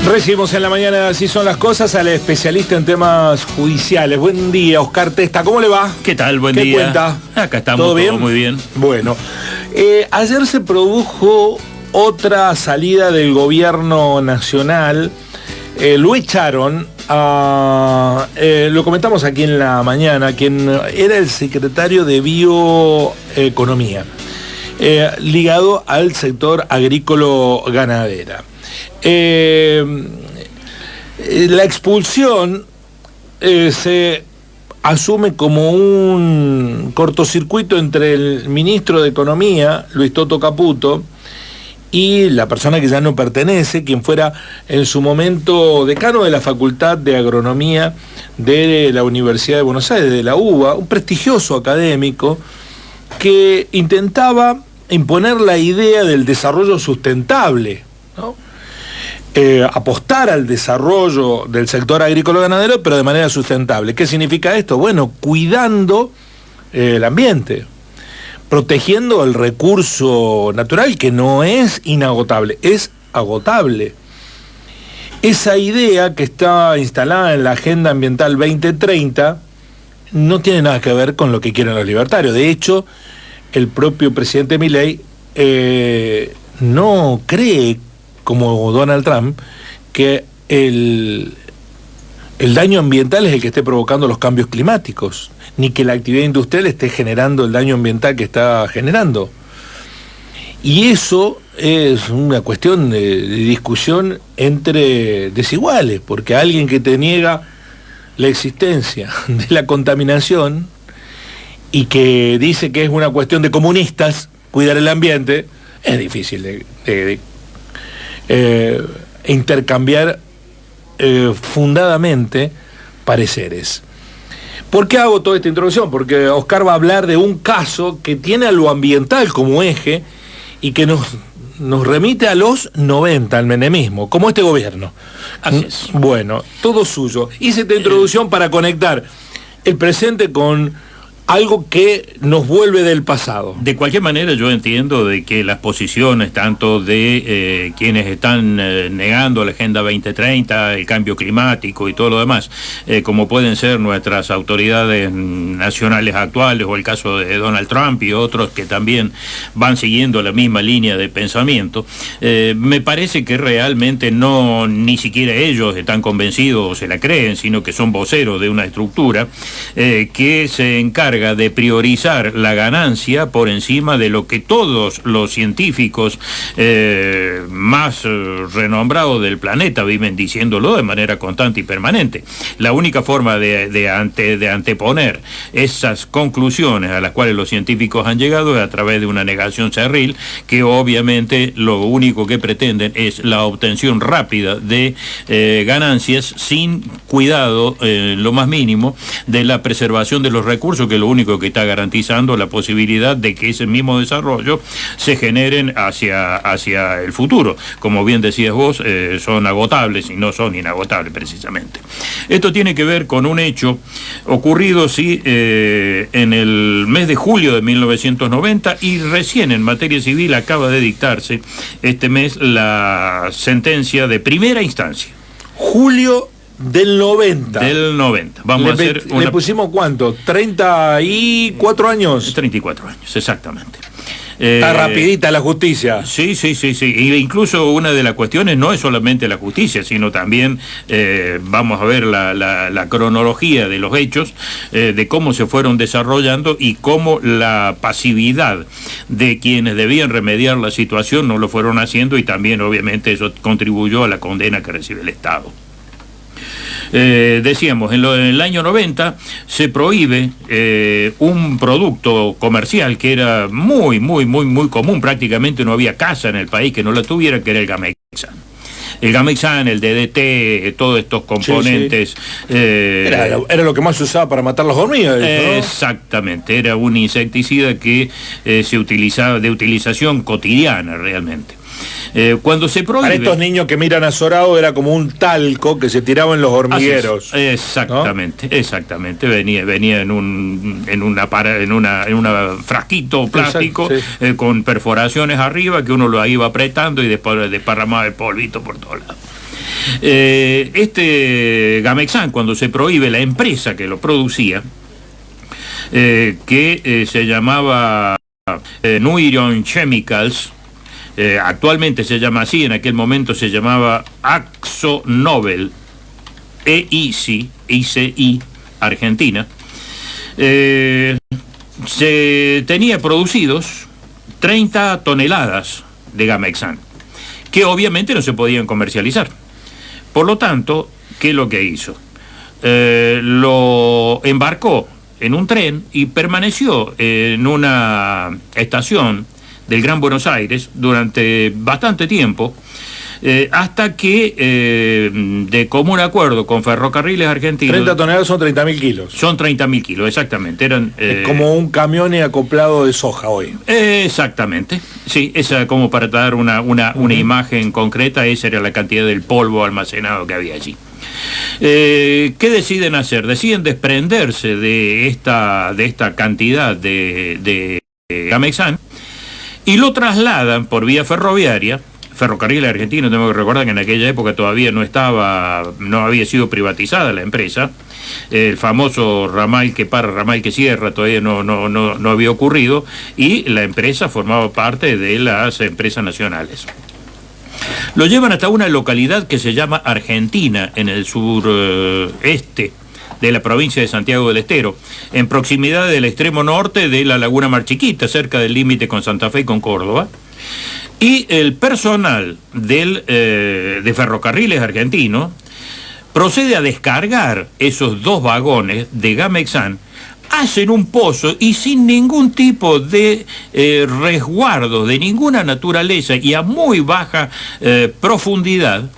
Recibimos en la mañana Así Son las Cosas al especialista en temas judiciales. Buen día, Oscar Testa, ¿cómo le va? ¿Qué tal? Buen día. ¿Qué cuenta? Acá estamos, ¿Todo bien? muy bien. Bueno, ayer se produjo otra salida del gobierno nacional. Lo echaron a... lo comentamos aquí en la mañana, quien era el secretario de Bioeconomía, ligado al sector agrícola-ganadera. La expulsión se asume como un cortocircuito entre el ministro de Economía, Luis Toto Caputo, y la persona que ya no pertenece, quien fuera en su momento decano de la Facultad de Agronomía de la Universidad de Buenos Aires, de la UBA, un prestigioso académico que intentaba imponer la idea del desarrollo sustentable, ¿no? Apostar al desarrollo del sector agrícola-ganadero, pero de manera sustentable. ¿Qué significa esto? Bueno, cuidando el ambiente, protegiendo el recurso natural, que no es inagotable, es agotable. Esa idea que está instalada en la Agenda Ambiental 2030 no tiene nada que ver con lo que quieren los libertarios. De hecho, el propio presidente Milei no cree, como Donald Trump, que el daño ambiental es el que esté provocando los cambios climáticos, ni que la actividad industrial esté generando el daño ambiental que está generando. Y eso es una cuestión de discusión entre desiguales, porque alguien que te niega la existencia de la contaminación y que dice que es una cuestión de comunistas cuidar el ambiente, es difícil de intercambiar fundadamente pareceres. ¿Por qué hago toda esta introducción? Porque Oscar va a hablar de un caso que tiene a lo ambiental como eje y que nos remite a los 90, al menemismo, como este gobierno. Así es. Bueno, todo suyo. Hice esta introducción para conectar el presente con algo que nos vuelve del pasado. De cualquier manera, yo entiendo de que las posiciones tanto de quienes están negando la Agenda 2030, el cambio climático y todo lo demás, como pueden ser nuestras autoridades nacionales actuales o el caso de Donald Trump y otros que también van siguiendo la misma línea de pensamiento, me parece que realmente no, ni siquiera ellos están convencidos o se la creen, sino que son voceros de una estructura que se encarga de priorizar la ganancia por encima de lo que todos los científicos más renombrados del planeta viven diciéndolo de manera constante y permanente. La única forma de anteponer esas conclusiones a las cuales los científicos han llegado es a través de una negación cerril, que obviamente lo único que pretenden es la obtención rápida de ganancias sin cuidado lo más mínimo de la preservación de los recursos, que lo único que está garantizando la posibilidad de que ese mismo desarrollo se generen hacia el futuro. Como bien decías vos, son agotables y no son inagotables precisamente. Esto tiene que ver con un hecho ocurrido, sí, en el mes de julio de 1990, y recién en materia civil acaba de dictarse este mes la sentencia de primera instancia. Julio del 90. Del 90. ¿Le pusimos cuánto? ¿34 años? 34 años, exactamente. Está rapidita la justicia. Sí. E incluso una de las cuestiones no es solamente la justicia, sino también vamos a ver la cronología de los hechos, de cómo se fueron desarrollando y cómo la pasividad de quienes debían remediar la situación no lo fueron haciendo, y también obviamente eso contribuyó a la condena que recibe el Estado. Decíamos, en el año 90 se prohíbe un producto comercial que era muy común, prácticamente no había casa en el país que no la tuviera, que era el Gamexan. El Gamexan, el DDT, todos estos componentes... Sí. Era lo que más se usaba para matar las hormigas, ¿no? Exactamente, era un insecticida que se utilizaba, de utilización cotidiana realmente. Cuando se prohíbe... Para estos niños que miran azorado era como un talco que se tiraba en los hormigueros. Exactamente, ¿no? Exactamente. Venía en un frasquito plástico, sí, con perforaciones arriba que uno lo iba apretando y después desparramaba el polvito por todos lados. Este Gamexan, cuando se prohíbe, la empresa que lo producía, que se llamaba Nuiron Chemicals, actualmente se llama así, en aquel momento se llamaba Akzo Nobel, ICI, Argentina, se tenía producidos 30 toneladas de Gamexan, que obviamente no se podían comercializar. Por lo tanto, ¿qué es lo que hizo? Lo embarcó en un tren y permaneció en una estación del Gran Buenos Aires durante bastante tiempo, hasta que, de común acuerdo con Ferrocarriles Argentinos... 30 toneladas son 30.000 kilos. Son 30.000 kilos, exactamente. Eran, es como un camión acoplado de soja hoy. Exactamente, sí, esa, como para dar una imagen concreta, esa era la cantidad del polvo almacenado que había allí. ¿Qué deciden hacer? Deciden desprenderse de esta cantidad de Gamexan y lo trasladan por vía ferroviaria. Ferrocarriles Argentinos, tengo que recordar que en aquella época todavía no había sido privatizada la empresa. El famoso ramal que para, ramal que cierra, todavía no había ocurrido, y la empresa formaba parte de las empresas nacionales. Lo llevan hasta una localidad que se llama Argentina, en el sureste de la provincia de Santiago del Estero, en proximidad del extremo norte de la Laguna Mar Chiquita, cerca del límite con Santa Fe y con Córdoba. Y el personal de Ferrocarriles Argentinos procede a descargar esos 2 vagones de Gamexan, hacen un pozo y sin ningún tipo de resguardo de ninguna naturaleza y a muy baja profundidad,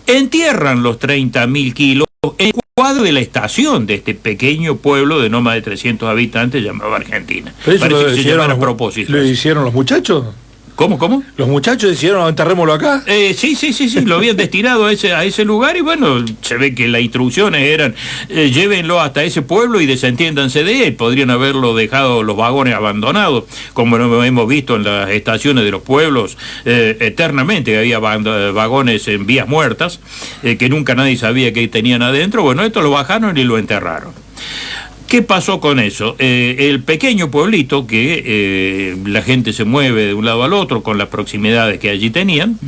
entierran los 30.000 kilos en el cuadro de la estación de este pequeño pueblo de no más de 300 habitantes llamado Argentina. Pero eso lo hicieron a propósito. ¿Lo hicieron los muchachos? ¿Cómo? ¿Los muchachos decidieron enterrémoslo acá? Sí, lo habían destinado a ese lugar y bueno, se ve que las instrucciones eran llévenlo hasta ese pueblo y desentiéndanse de él. Podrían haberlo dejado los vagones abandonados, como hemos visto en las estaciones de los pueblos eternamente, que había vagones en vías muertas, que nunca nadie sabía que tenían adentro. Bueno, esto lo bajaron y lo enterraron. ¿Qué pasó con eso? El pequeño pueblito, que la gente se mueve de un lado al otro con las proximidades que allí tenían,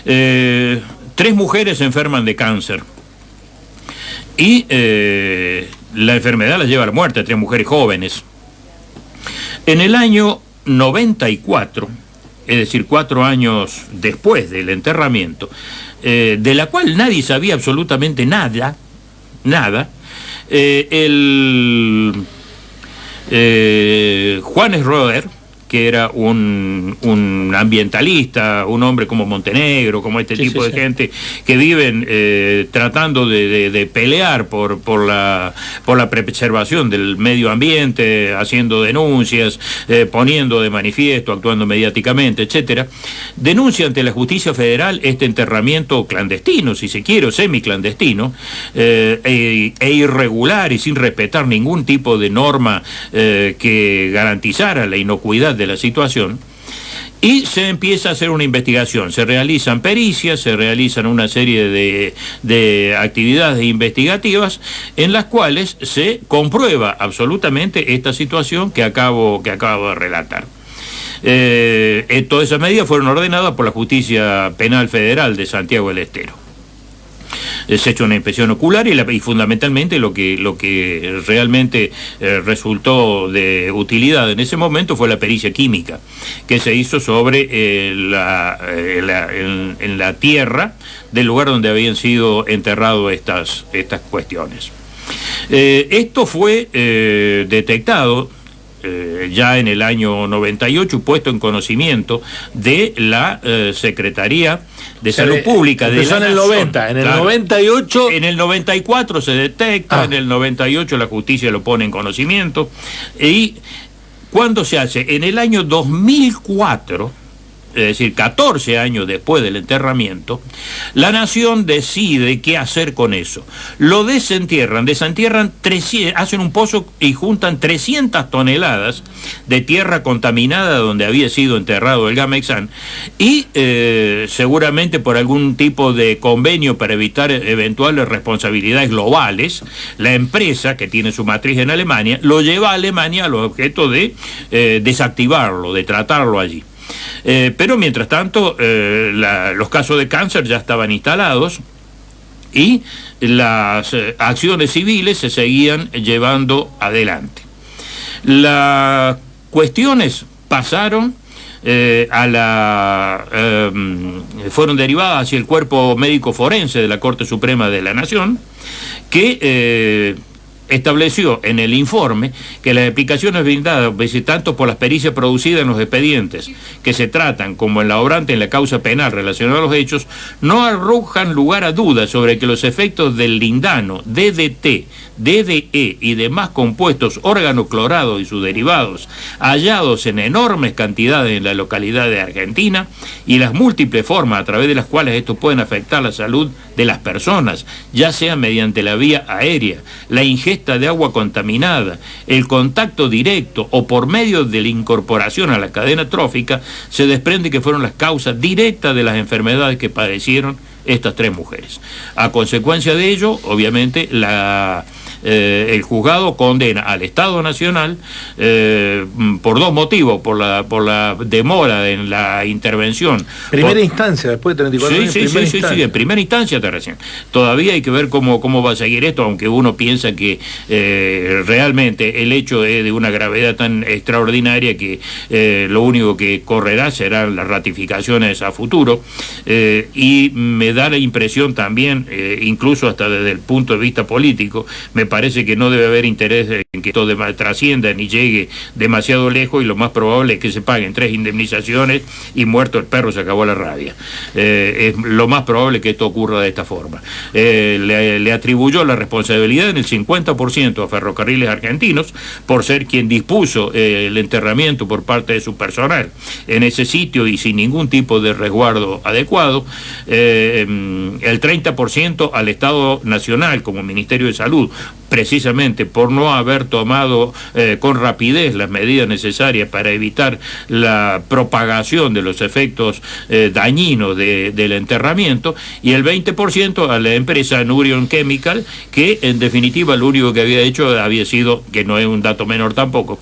3 mujeres se enferman de cáncer. Y la enfermedad las lleva a la muerte, 3 mujeres jóvenes. En el año 94, es decir, 4 años después del enterramiento, de la cual nadie sabía absolutamente nada, Juan Schroeder, que era un ambientalista, un hombre como Montenegro, como este tipo de gente que viven tratando de pelear por la preservación del medio ambiente, haciendo denuncias, poniendo de manifiesto, actuando mediáticamente, etcétera, denuncia ante la justicia federal este enterramiento clandestino, si se quiere, o semiclandestino, e irregular y sin respetar ningún tipo de norma que garantizara la inocuidad de la situación, y se empieza a hacer una investigación, se realizan pericias, se realizan una serie de actividades investigativas en las cuales se comprueba absolutamente esta situación que acabo de relatar. Todas esas medidas fueron ordenadas por la Justicia Penal Federal de Santiago del Estero. Se ha hecho una inspección ocular y fundamentalmente lo que realmente resultó de utilidad en ese momento fue la pericia química que se hizo sobre en la tierra del lugar donde habían sido enterradas estas cuestiones. Esto fue detectado ya en el año 98, puesto en conocimiento de la Secretaría de Salud Pública de la en el 90, en el 98... En el 94 se detecta, en el 98 la justicia lo pone en conocimiento, y ¿cuándo se hace? En el año 2004, es decir, 14 años después del enterramiento, la nación decide qué hacer con eso. Lo desentierran 300, hacen un pozo y juntan 300 toneladas de tierra contaminada donde había sido enterrado el Gamexán, y seguramente por algún tipo de convenio para evitar eventuales responsabilidades globales, la empresa, que tiene su matriz en Alemania, lo lleva a Alemania al objeto de desactivarlo, de tratarlo allí. Pero mientras tanto, los casos de cáncer ya estaban instalados y las acciones civiles se seguían llevando adelante. Las cuestiones pasaron fueron derivadas hacia el cuerpo médico forense de la Corte Suprema de la Nación, que estableció en el informe que las explicaciones brindadas tanto por las pericias producidas en los expedientes que se tratan como en la obrante en la causa penal relacionada a los hechos no arrojan lugar a dudas sobre que los efectos del lindano, DDT, DDE y demás compuestos organoclorados y sus derivados hallados en enormes cantidades en la localidad de Argentina y las múltiples formas a través de las cuales estos pueden afectar la salud de las personas, ya sea mediante la vía aérea, la ingesta de agua contaminada, el contacto directo o por medio de la incorporación a la cadena trófica, se desprende que fueron las causas directas de las enfermedades que padecieron estas 3 mujeres. A consecuencia de ello, obviamente, el juzgado condena al Estado Nacional por 2 motivos: por la demora en la intervención. Primera instancia, después de 34 años. Sí, en primera instancia te recién. Todavía hay que ver cómo va a seguir esto, aunque uno piensa que realmente el hecho es de una gravedad tan extraordinaria que lo único que correrá serán las ratificaciones a futuro, y me da la impresión también, incluso hasta desde el punto de vista político, me parece que no debe haber interés en que esto trascienda ni llegue demasiado lejos, y lo más probable es que se paguen 3 indemnizaciones y muerto el perro se acabó la rabia. Es lo más probable que esto ocurra de esta forma. Le atribuyó la responsabilidad en el 50% a Ferrocarriles Argentinos por ser quien dispuso el enterramiento por parte de su personal en ese sitio y sin ningún tipo de resguardo adecuado. El 30% al Estado Nacional como Ministerio de Salud, precisamente por no haber tomado con rapidez las medidas necesarias para evitar la propagación de los efectos dañinos del enterramiento, y el 20% a la empresa Nurion Chemical, que en definitiva lo único que había hecho había sido, que no es un dato menor tampoco,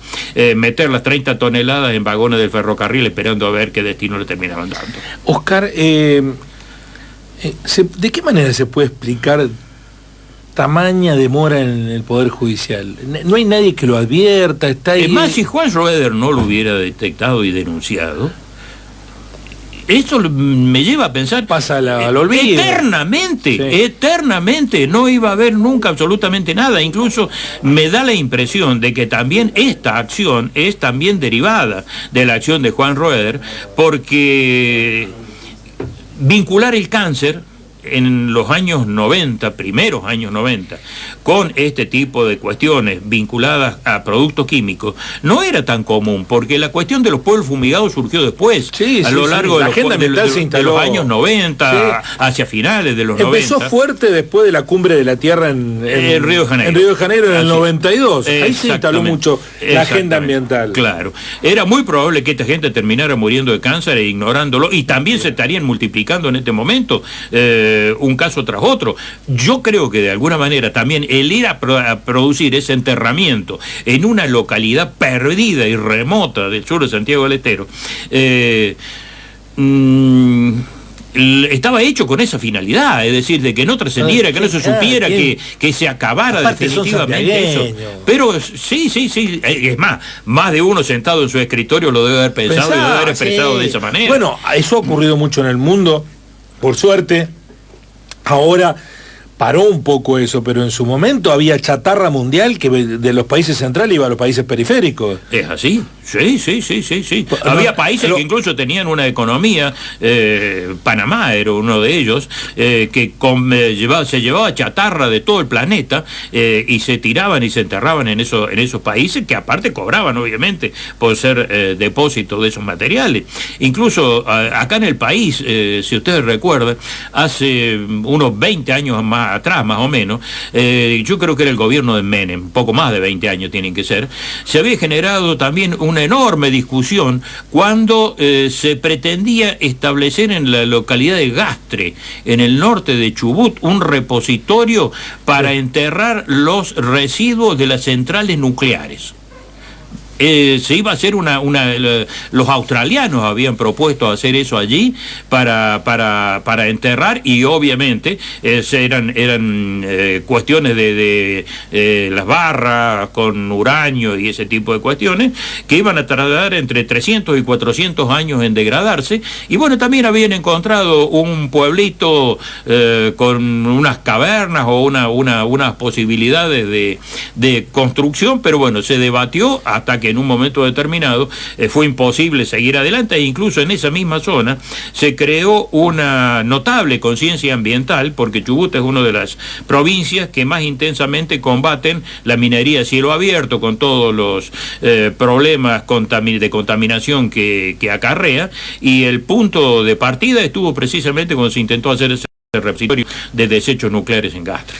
meter las 30 toneladas en vagones del ferrocarril esperando a ver qué destino le terminaban dando. Oscar, ¿de qué manera se puede explicar tamaña demora en el Poder Judicial? No hay nadie que lo advierta, está ahí. Es más, si Juan Roeder no lo hubiera detectado y denunciado, esto me lleva a pensar, pasa al olvido. Eternamente no iba a haber nunca absolutamente nada. Incluso me da la impresión de que también esta acción es también derivada de la acción de Juan Roeder, porque vincular el cáncer en los años 90, primeros años 90, con este tipo de cuestiones vinculadas a productos químicos, no era tan común, porque la cuestión de los pueblos fumigados surgió después, a lo largo de los años 90, hacia finales de los 90. Empezó fuerte después de la Cumbre de la Tierra en Río de Janeiro. En Río de Janeiro en el 92. Ahí se instaló mucho la agenda ambiental. Claro. Era muy probable que esta gente terminara muriendo de cáncer e ignorándolo, y también se estarían multiplicando en este momento un caso tras otro. Yo creo que de alguna manera también el ir a producir ese enterramiento en una localidad perdida y remota del sur de Santiago del Estero, estaba hecho con esa finalidad, es decir, de que no trascendiera, que no se supiera, que se acabara aparte definitivamente eso. Pero sí, es más de uno sentado en su escritorio lo debe haber pensado y lo debe haber expresado de esa manera. Bueno, eso ha ocurrido mucho en el mundo, por suerte. Ahora paró un poco eso, pero en su momento había chatarra mundial que de los países centrales iba a los países periféricos. ¿Es así? Sí. Había países que incluso tenían una economía, Panamá era uno de ellos, que se llevaba chatarra de todo el planeta y se tiraban y se enterraban en esos países, que aparte cobraban obviamente por ser depósitos de esos materiales. Incluso acá en el país, si ustedes recuerdan, hace unos 20 años más atrás, más o menos, yo creo que era el gobierno de Menem, poco más de 20 años tienen que ser, se había generado también una enorme discusión cuando se pretendía establecer en la localidad de Gastre, en el norte de Chubut, un repositorio para enterrar los residuos de las centrales nucleares. Se iba a hacer los australianos habían propuesto hacer eso allí para enterrar, y obviamente eran cuestiones de las barras con uranio y ese tipo de cuestiones que iban a tardar entre 300 y 400 años en degradarse. Y bueno, también habían encontrado un pueblito con unas cavernas o unas posibilidades de construcción, pero bueno, se debatió hasta que en un momento determinado fue imposible seguir adelante, e incluso en esa misma zona se creó una notable conciencia ambiental, porque Chubut es una de las provincias que más intensamente combaten la minería a cielo abierto, con todos los problemas de contaminación que acarrea, y el punto de partida estuvo precisamente cuando se intentó hacer ese repositorio de desechos nucleares en Gastre.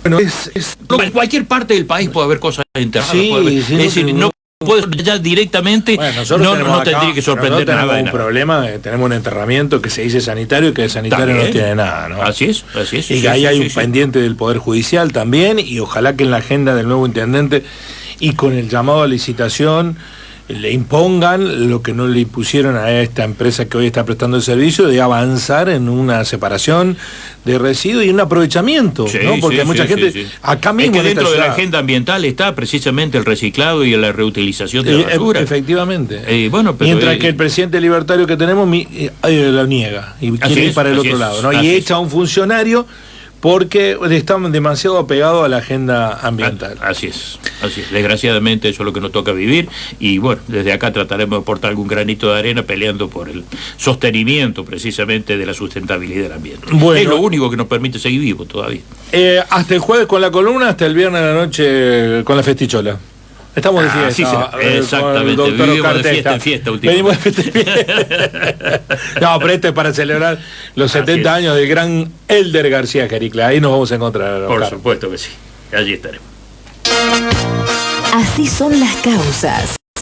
Bueno, en cualquier parte del país puede haber cosas enterradas. Es decir, no puedes ya directamente, bueno, no tendría que sorprender nada. Tenemos un problema, tenemos un enterramiento que se dice sanitario y que el sanitario también no tiene nada, ¿no? Así es. Y que ahí hay un pendiente del Poder Judicial también, y ojalá que en la agenda del nuevo intendente y con el llamado a licitación le impongan lo que no le impusieron a esta empresa que hoy está prestando el servicio, de avanzar en una separación de residuos y un aprovechamiento, ¿no? Porque hay mucha gente acá mismo. Es que dentro de la agenda ambiental está precisamente el reciclado y la reutilización de la basura. Efectivamente. Mientras que el presidente libertario que tenemos lo niega y quiere ir para el otro lado, ¿no? Y echa a un funcionario porque están demasiado apegados a la agenda ambiental. Así es. Desgraciadamente eso es lo que nos toca vivir, y bueno, desde acá trataremos de aportar algún granito de arena peleando por el sostenimiento precisamente de la sustentabilidad del ambiente. Bueno, es lo único que nos permite seguir vivos todavía. Hasta el jueves con la columna, hasta el viernes a la noche con la festichola. Estamos de fiesta. Exactamente. Vivimos de fiesta en fiesta últimamente. No, pero esto es para celebrar los 70 años del gran Elder García Caricla. Ahí nos vamos a encontrar. Por supuesto que sí. Allí estaremos. Así son las causas.